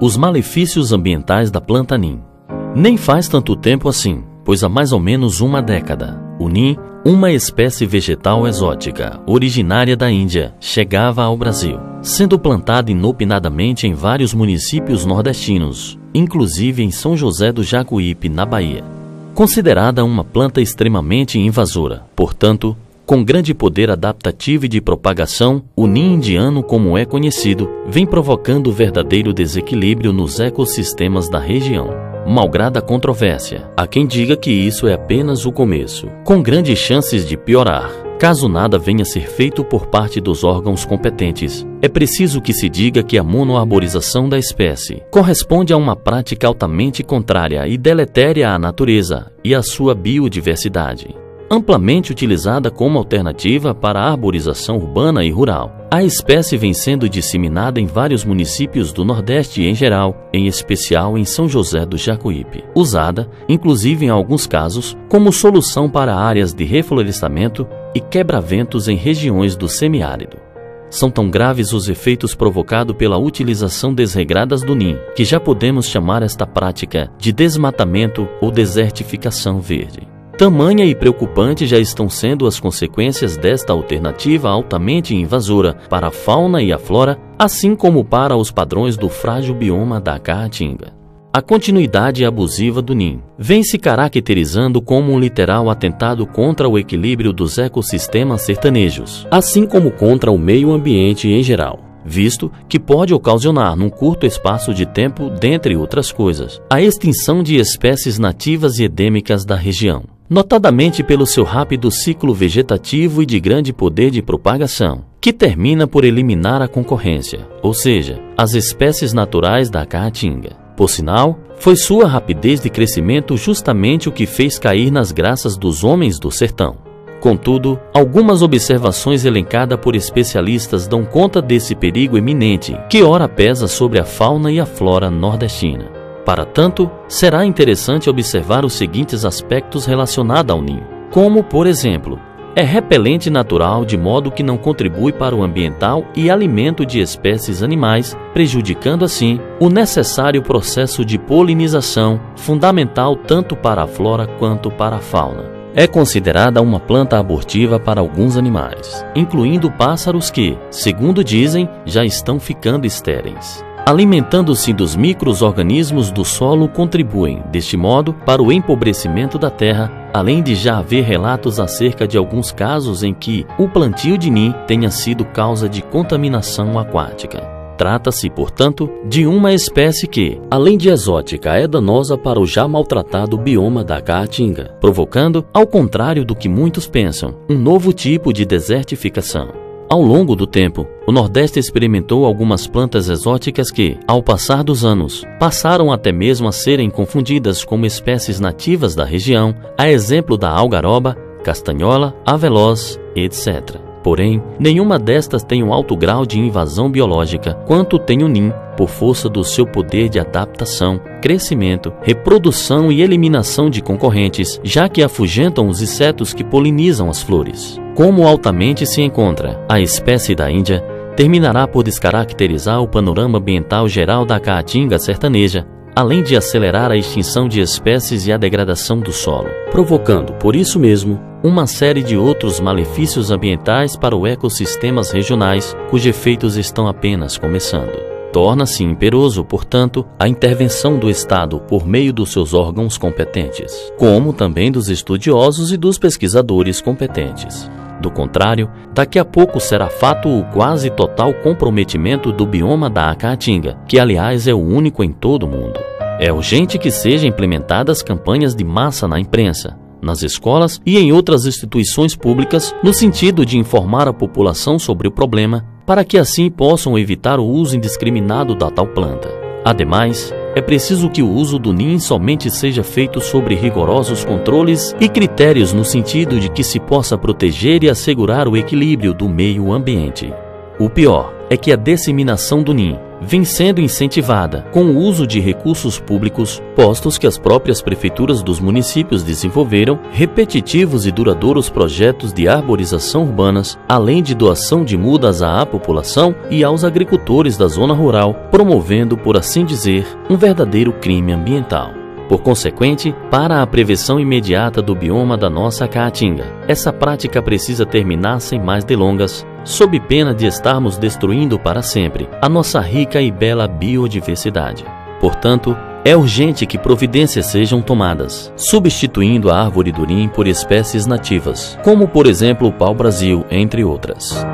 Os malefícios ambientais da planta Neem. Nem faz tanto tempo assim, pois há mais ou menos uma década, o Neem, uma espécie vegetal exótica, originária da Índia, chegava ao Brasil, sendo plantada inopinadamente em vários municípios nordestinos, inclusive em São José do Jacuípe, na Bahia. Considerada uma planta extremamente invasora, portanto, com grande poder adaptativo e de propagação, o Neem indiano, como é conhecido, vem provocando verdadeiro desequilíbrio nos ecossistemas da região. Malgrada a controvérsia, há quem diga que isso é apenas o começo, com grandes chances de piorar, caso nada venha a ser feito por parte dos órgãos competentes. É preciso que se diga que a monoarborização da espécie corresponde a uma prática altamente contrária e deletéria à natureza e à sua biodiversidade. Amplamente utilizada como alternativa para a arborização urbana e rural, a espécie vem sendo disseminada em vários municípios do Nordeste em geral, em especial em São José do Jacuípe, usada, inclusive em alguns casos, como solução para áreas de reflorestamento e quebra-ventos em regiões do semiárido. São tão graves os efeitos provocados pela utilização desregrada do Neem, que já podemos chamar esta prática de desmatamento ou desertificação verde. Tamanha e preocupante já estão sendo as consequências desta alternativa altamente invasora para a fauna e a flora, assim como para os padrões do frágil bioma da Caatinga. A continuidade abusiva do Neem vem se caracterizando como um literal atentado contra o equilíbrio dos ecossistemas sertanejos, assim como contra o meio ambiente em geral, visto que pode ocasionar, num curto espaço de tempo, dentre outras coisas, a extinção de espécies nativas e endêmicas da região, notadamente pelo seu rápido ciclo vegetativo e de grande poder de propagação, que termina por eliminar a concorrência, ou seja, as espécies naturais da Caatinga. Por sinal, foi sua rapidez de crescimento justamente o que fez cair nas graças dos homens do sertão. Contudo, algumas observações elencadas por especialistas dão conta desse perigo eminente que ora pesa sobre a fauna e a flora nordestina. Para tanto, será interessante observar os seguintes aspectos relacionados ao Neem, como, por exemplo, é repelente natural de modo que não contribui para o ambiental e alimento de espécies animais, prejudicando assim o necessário processo de polinização, fundamental tanto para a flora quanto para a fauna. É considerada uma planta abortiva para alguns animais, incluindo pássaros que, segundo dizem, já estão ficando estéreis. Alimentando-se dos micro-organismos do solo, contribuem, deste modo, para o empobrecimento da terra, além de já haver relatos acerca de alguns casos em que o plantio de Neem tenha sido causa de contaminação aquática. Trata-se, portanto, de uma espécie que, além de exótica, é danosa para o já maltratado bioma da Caatinga, provocando, ao contrário do que muitos pensam, um novo tipo de desertificação. Ao longo do tempo, o Nordeste experimentou algumas plantas exóticas que, ao passar dos anos, passaram até mesmo a serem confundidas como espécies nativas da região, a exemplo da algaroba, castanhola, aveloz, etc. Porém, nenhuma destas tem um alto grau de invasão biológica quanto tem o Neem, por força do seu poder de adaptação, crescimento, reprodução e eliminação de concorrentes, já que afugentam os insetos que polinizam as flores. Como altamente se encontra a espécie da Índia, terminará por descaracterizar o panorama ambiental geral da Caatinga sertaneja, além de acelerar a extinção de espécies e a degradação do solo, provocando, por isso mesmo, uma série de outros malefícios ambientais para os ecossistemas regionais, cujos efeitos estão apenas começando. Torna-se imperoso, portanto, a intervenção do Estado por meio dos seus órgãos competentes, como também dos estudiosos e dos pesquisadores competentes. Do contrário, daqui a pouco será fato o quase total comprometimento do bioma da Caatinga, que aliás é o único em todo o mundo. É urgente que sejam implementadas campanhas de massa na imprensa, nas escolas e em outras instituições públicas, no sentido de informar a população sobre o problema, para que assim possam evitar o uso indiscriminado da tal planta. Ademais, é preciso que o uso do Neem somente seja feito sobre rigorosos controles e critérios no sentido de que se possa proteger e assegurar o equilíbrio do meio ambiente. O pior é que a disseminação do Neem vem sendo incentivada com o uso de recursos públicos, postos que as próprias prefeituras dos municípios desenvolveram, repetitivos e duradouros projetos de arborização urbanas, além de doação de mudas à população e aos agricultores da zona rural, promovendo, por assim dizer, um verdadeiro crime ambiental. Por consequente, para a prevenção imediata do bioma da nossa Caatinga, essa prática precisa terminar sem mais delongas, sob pena de estarmos destruindo para sempre a nossa rica e bela biodiversidade. Portanto, é urgente que providências sejam tomadas, substituindo a árvore durim por espécies nativas, como por exemplo o pau-brasil, entre outras.